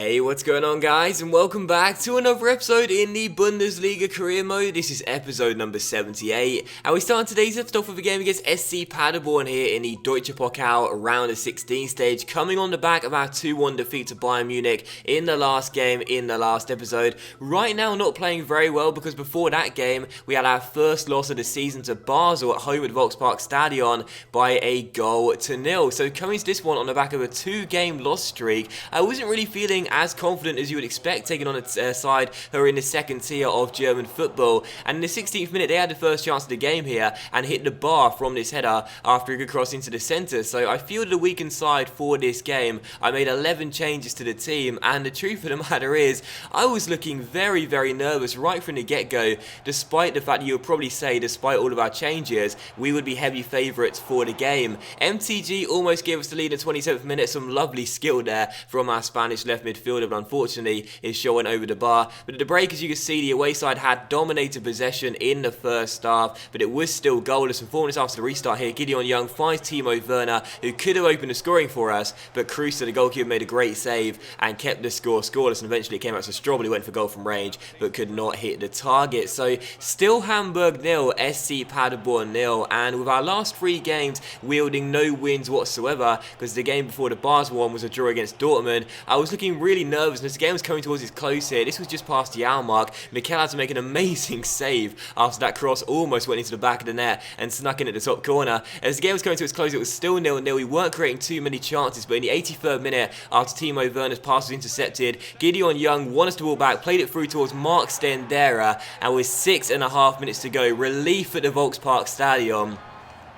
Hey, what's going on, guys, and welcome back to another episode in the Bundesliga career mode. This is episode number 78, and we start today's episode off with a game against SC Paderborn here in the Deutsche Pokal round of 16 stage, coming on the back of our 2-1 defeat to Bayern Munich in the last game in the last episode. Right now, not playing very well because before that game, we had our first loss of the season to Basel at home at Volkspark Stadion by a 0-0. So coming to this one on the back of a 2-game loss streak, I wasn't really feeling as confident as you would expect, taking on a side who are in the second tier of German football. And in the 16th minute, they had the first chance of the game here and hit the bar from this header after a good cross into the centre. So I fielded a weakened side for this game. I made 11 changes to the team, and the truth of the matter is, I was looking very, very nervous right from the get-go, despite the fact that you would probably say, despite all of our changes, we would be heavy favourites for the game. MTG almost gave us the lead in the 27th minute, some lovely skill there from our Spanish left midfielder, but unfortunately his shot went over the bar. But at the break, as you can see, the away side had dominated possession in the first half, but it was still goalless. And 4 minutes after the restart here, Gideon Young finds Timo Werner, who could have opened the scoring for us, but Kruse, the goalkeeper, made a great save and kept the score scoreless, and eventually it came out so Strobel went for goal from range, but could not hit the target. So still Hamburg 0, SC Paderborn 0, and with our last 3 games wielding no wins whatsoever, because the game before the Basel one was a draw against Dortmund, I was looking really nervous as the game was coming towards its close here. This was just past the hour mark. Mikel had to make an amazing save after that cross almost went into the back of the net and snuck in at the top corner. As the game was coming to its close, it was still 0-0. We weren't creating too many chances, but in the 83rd minute, after Timo Werner's pass was intercepted, Gideon Young won us the ball back, played it through towards Mark Stendera, and with 6.5 minutes to go, relief at the Volkspark Stadion,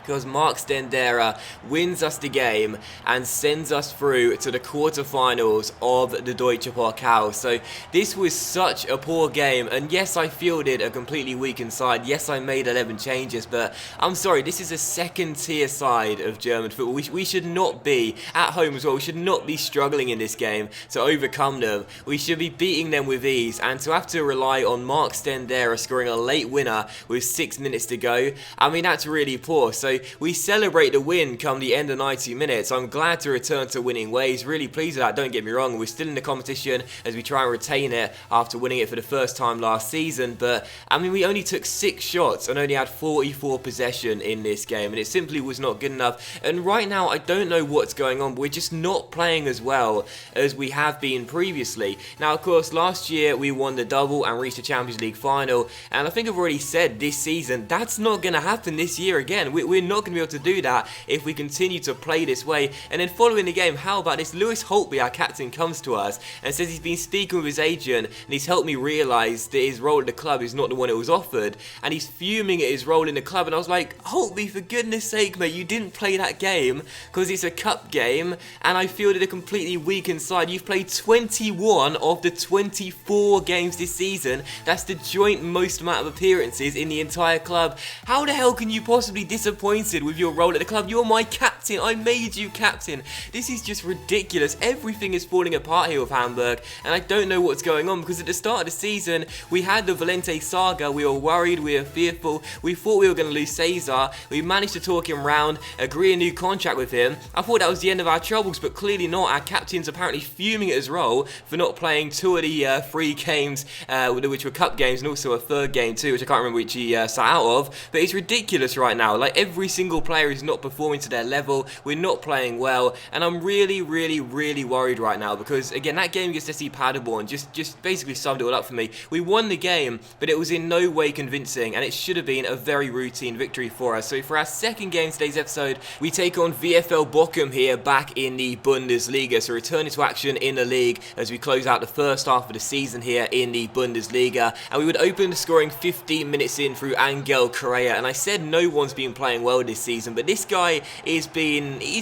because Mark Stendera wins us the game and sends us through to the quarterfinals of the Deutsche Pokal. So this was such a poor game, and yes, I fielded a completely weakened side. Yes, I made 11 changes, but I'm sorry, this is a second tier side of German football. We should not be, at home as well, we should not be struggling in this game to overcome them. We should be beating them with ease, and to have to rely on Mark Stendera scoring a late winner with 6 minutes to go, I mean, that's really poor. So we celebrate the win come the end of 90 minutes. I'm glad to return to winning ways. Really pleased with that, don't get me wrong. We're still in the competition as we try and retain it after winning it for the first time last season. But, I mean, we only took 6 shots and only had 44 possession in this game. And it simply was not good enough. And right now, I don't know what's going on, but we're just not playing as well as we have been previously. Now, of course, last year we won the double and reached the Champions League final. And I think I've already said this season, that's not going to happen this year again. We're not going to be able to do that if we continue to play this way. And then following the game, how about this? Lewis Holtby, our captain, comes to us and says he's been speaking with his agent and he's helped me realise that his role at the club is not the one it was offered, and he's fuming at his role in the club. And I was like, Holtby, for goodness sake, mate, you didn't play that game because it's a cup game, and I fielded a completely weakened side. You've played 21 of the 24 games this season. That's the joint most amount of appearances in the entire club. How the hell can you possibly be disappointed with your role at the club? You're my captain. I made you captain. This is just ridiculous. Everything is falling apart here with Hamburg, and I don't know what's going on, because at the start of the season we had the Valente saga. We were worried, we were fearful, we thought we were going to lose Cesar. We managed to talk him round, agree a new contract with him. I thought that was the end of our troubles, but clearly not. Our captain's apparently fuming at his role for not playing 2 of the 3 games, which were cup games, and also a 3rd game too, which I can't remember which he sat out of. But it's ridiculous right now. Like, every single player is not performing to their level. We're not playing well, and I'm really worried right now, because again, that game against SC Paderborn just basically summed it all up for me. We won the game, but it was in no way convincing, and it should have been a very routine victory for us. So for our second game today's episode, we take on VfL Bochum here back in the Bundesliga. So returning to action in the league as we close out the first half of the season here in the Bundesliga, and we would open the scoring 15 minutes in through Angel Correa. And I said no one's been playing well this season, but this guy he's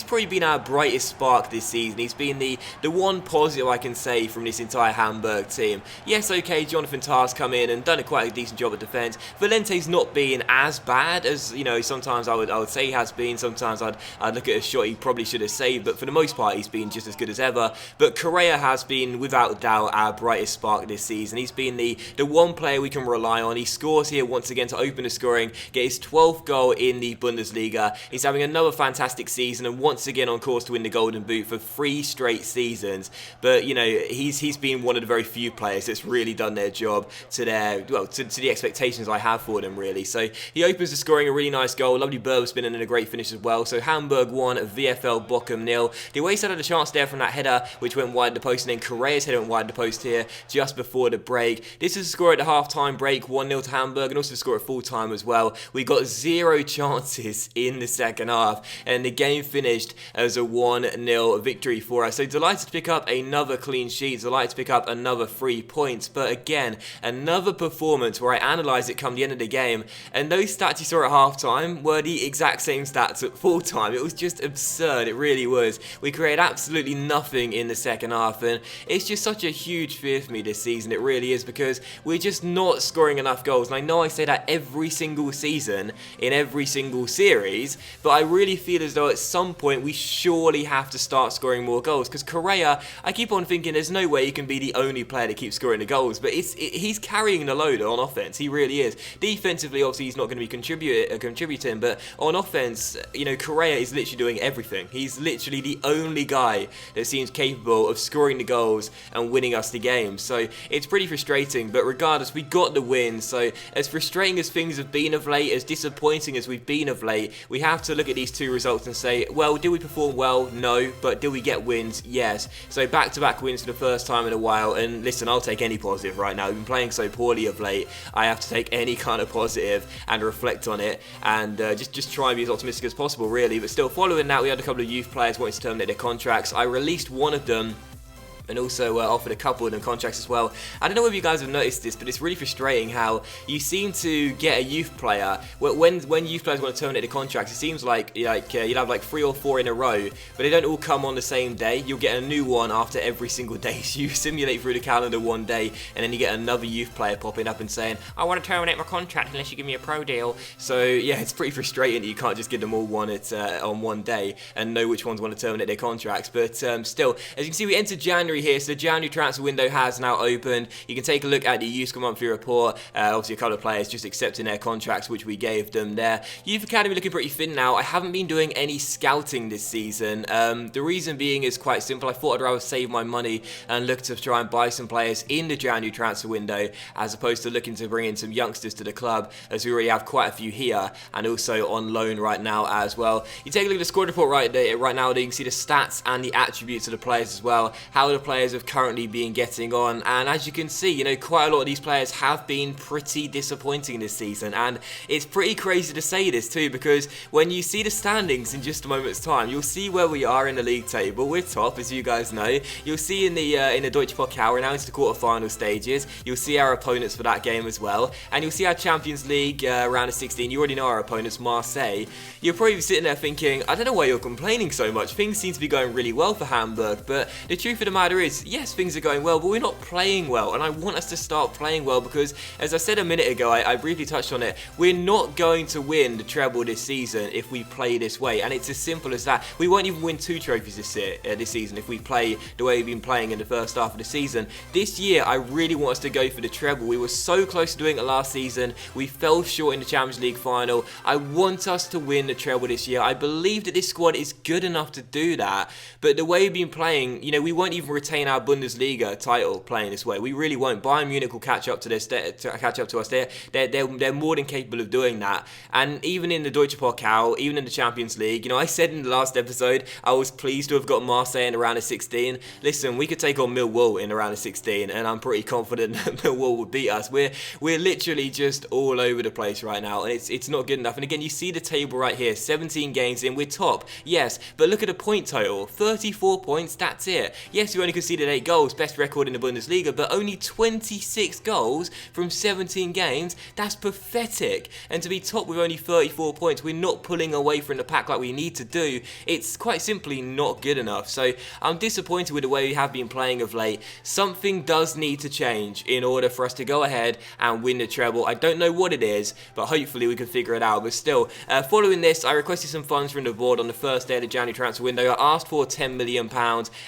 probably been our brightest spark this season. He's been the one positive I can say from this entire Hamburg team. Yes, okay, Jonathan Tah's come in and done quite a decent job at defence. Valente's not been as bad as, you know, sometimes I would say he has been. Sometimes I'd look at a shot he probably should have saved, but for the most part he's been just as good as ever. But Correa has been without doubt our brightest spark this season. He's been the one player we can rely on. He scores here once again to open the scoring, get his 12th goal in the Bundesliga Bundesliga. He's having another fantastic season and once again on course to win the Golden Boot for 3 straight seasons. But, you know, he's been one of the very few players that's really done their job to the expectations I have for them, really. So he opens the scoring a really nice goal. Lovely Berber spin and a great finish as well. So Hamburg 1, VfL Bochum 0. The away side had a chance there from that header, which went wide of the post, and then Correa's header went wide of the post here just before the break. This is the score at the half-time break, 1-0 to Hamburg, and also the score at full-time as well. We got 0 chances in the second half, and the game finished as a 1-0 victory for us. So delighted to pick up another clean sheet, delighted to pick up another 3 points, but again, another performance where I analysed it come the end of the game, and those stats you saw at half-time were the exact same stats at full-time. It was just absurd, it really was. We created absolutely nothing in the second half, and it's just such a huge fear for me this season, it really is, because we're just not scoring enough goals. And I know I say that every single season, in every single series, but I really feel as though at some point we surely have to start scoring more goals, because Correa, I keep on thinking there's no way he can be the only player that keeps scoring the goals, but he's carrying the load on offense, he really is. Defensively, obviously, he's not going to be contributing, but on offense, you know, Correa is literally doing everything. He's literally the only guy that seems capable of scoring the goals and winning us the game. So it's pretty frustrating, but regardless, we got the win. So as frustrating as things have been of late, as disappointing as we've been of late, we have to look at these 2 results and say, well, did we perform well? No. But did we get wins? Yes. So back-to-back wins for the first time in a while, and listen, I'll take any positive right now. We've been playing so poorly of late, I have to take any kind of positive and reflect on it, and just try and be as optimistic as possible, really. But still, following that, we had a couple of youth players wanting to terminate their contracts. I released one of them, and also offered a couple of them contracts as well. I don't know if you guys have noticed this, but it's really frustrating how you seem to get a youth player, when youth players want to terminate the contracts, it seems like you'll have like 3 or 4 in a row, but they don't all come on the same day. You'll get a new one after every single day. So you simulate through the calendar one day, and then you get another youth player popping up and saying, I want to terminate my contract unless you give me a pro deal. So yeah, it's pretty frustrating that you can't just give them all one on one day and know which ones want to terminate their contracts. But still, as you can see, we entered January here, so the January transfer window has now opened. You can take a look at the Youth monthly report. Obviously a couple of players just accepting their contracts, which we gave them there. Youth Academy looking pretty thin now. I haven't been doing any scouting this season. The reason being is quite simple. I thought I'd rather save my money and look to try and buy some players in the January transfer window, as opposed to looking to bring in some youngsters to the club, as we already have quite a few here and also on loan right now as well. You take a look at the squad report right now, you can see the stats and the attributes of the players as well, how the players have currently been getting on, and as you can see, you know, quite a lot of these players have been pretty disappointing this season, and it's pretty crazy to say this too, because when you see the standings in just a moment's time, you'll see where we are in the league table. We're top, as you guys know. You'll see in the Deutsche Pokal, we're now into the quarter-final stages. You'll see our opponents for that game as well, and you'll see our Champions League round of 16. You already know our opponents, Marseille. You're probably sitting there thinking, I don't know why you're complaining so much. Things seem to be going really well for Hamburg, but the truth of the matter is, yes, things are going well, but we're not playing well, and I want us to start playing well, because as I said a minute ago, I briefly touched on it, we're not going to win the treble this season if we play this way, and it's as simple as that. We won't even win 2 trophies this season if we play the way we've been playing in the first half of the season. This year, I really want us to go for the treble. We were so close to doing it last season. We fell short in the Champions League final. I want us to win the treble this year. I believe that this squad is good enough to do that, but the way we've been playing, you know, we won't even retain our Bundesliga title playing this way. We really won't. Bayern Munich will catch up to us. They're more than capable of doing that. And even in the Deutsche Pokal, even in the Champions League, you know, I said in the last episode I was pleased to have got Marseille in the round of 16. Listen, we could take on Millwall in the round of 16, and I'm pretty confident that Millwall would beat us. We're literally just all over the place right now, and it's not good enough. And again, you see the table right here, 17 games in, we're top, yes, but look at the point total, 34 points, that's it. Yes, we only conceded 8 goals, best record in the Bundesliga, but only 26 goals from 17 games, that's pathetic. And to be top with only 34 points, we're not pulling away from the pack like we need to do. It's quite simply not good enough. So I'm disappointed with the way we have been playing of late. Something does need to change in order for us to go ahead and win the treble. I don't know what it is, but hopefully we can figure it out. But still, following this, I requested some funds from the board on the first day of the January transfer window. I asked for £10 million,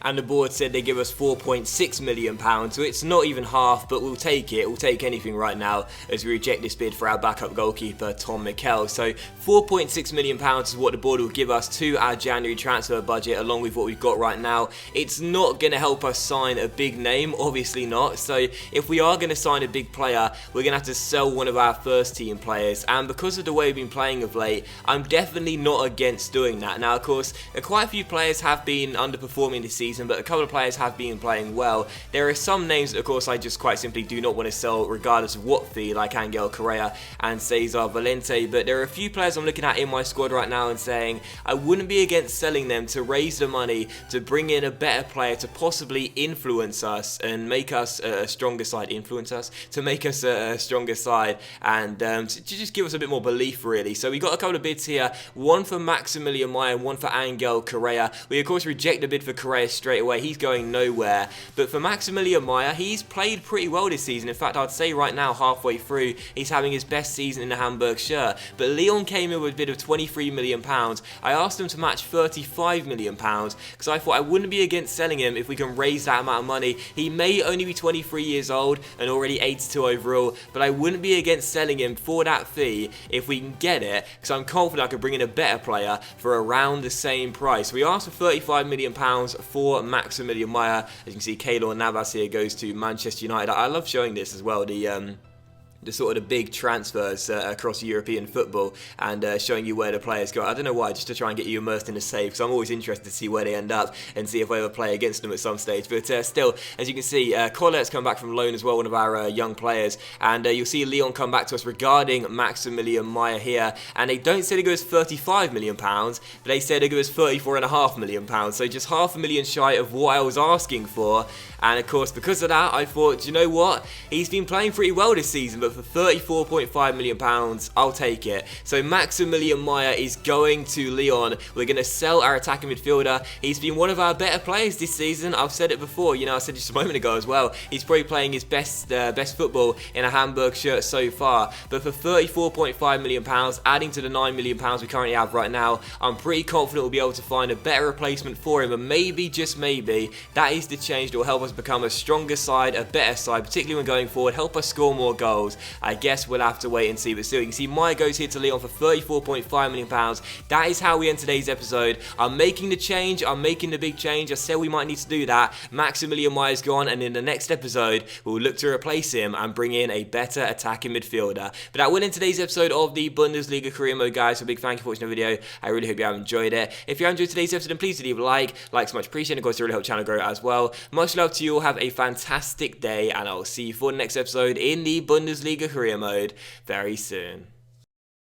and the board said they'd give give us £4.6 million, so it's not even half, but we'll take it. We'll take anything right now as we reject this bid for our backup goalkeeper, Tom Mikel. So £4.6 million is what the board will give us to our January transfer budget, along with what we've got right now. It's not going to help us sign a big name, obviously not. So if we are going to sign a big player, we're going to have to sell one of our first team players, and because of the way we've been playing of late, I'm definitely not against doing that. Now, of course, quite a few players have been underperforming this season, but a couple of players have been playing well. There are some names that, of course, I just quite simply do not want to sell regardless of what fee, like Angel Correa and Cesar Valente, but there are a few players I'm looking at in my squad right now and saying I wouldn't be against selling them to raise the money to bring in a better player to possibly influence us and make us a stronger side, to make us a stronger side, and to just give us a bit more belief, really. So we got a couple of bids here, one for Maximilian Meyer and one for Angel Correa. We of course reject the bid for Correa straight away, he's going nowhere, but for Maximilian Meyer, he's played pretty well this season. In fact, I'd say right now, halfway through, he's having his best season in the Hamburg shirt. But Lyon came in with a bid of £23 million. I asked them to match £35 million because I thought I wouldn't be against selling him if we can raise that amount of money. He may only be 23 years old and already 82 overall, but I wouldn't be against selling him for that fee if we can get it, because I'm confident I could bring in a better player for around the same price. We asked for £35 million for Maximilian Meyer. As you can see, Keylor Navas here goes to Manchester United. I love showing this as well, the sort of the big transfers across European football, and showing you where the players go. I don't know why, just to try and get you immersed in the save, because I'm always interested to see where they end up and see if I ever play against them at some stage. But still, as you can see, Collette's come back from loan as well, one of our young players, and you'll see Lyon come back to us regarding Maximilian Meyer here, and they don't say they go as £35 million, but they say they go as £34.5 million, so just £500,000 shy of what I was asking for. And of course, because of that, I thought, you know what, he's been playing pretty well this season, but for £34.5 million, I'll take it. So Maximilian Meyer is going to Lyon. We're going to sell our attacking midfielder. He's been one of our better players this season. I've said it before, I said just a moment ago as well. He's probably playing his best football in a Hamburg shirt so far. But for £34.5 million, adding to the £9 million we currently have right now, I'm pretty confident we'll be able to find a better replacement for him. And maybe, just maybe, that is the change that will help us become a stronger side, a better side, particularly when going forward, help us score more goals. I guess we'll have to wait and see, but still, you can see Meyer goes here to Lyon for £34.5 million. That is how we end today's episode. I'm making the change, I'm making the big change. I said we might need to do that. Maximilian Meyer's gone, and in the next episode, we'll look to replace him and bring in a better attacking midfielder. But that will end today's episode of the Bundesliga Career Mode, guys. So big thank you for watching the video. I really hope you have enjoyed it. If you have enjoyed today's episode, then please do leave a like. Like's much appreciated, of course, to really help the channel grow as well. Much love to you all. Have a fantastic day, and I'll see you for the next episode in the Bundesliga Career Mode very soon.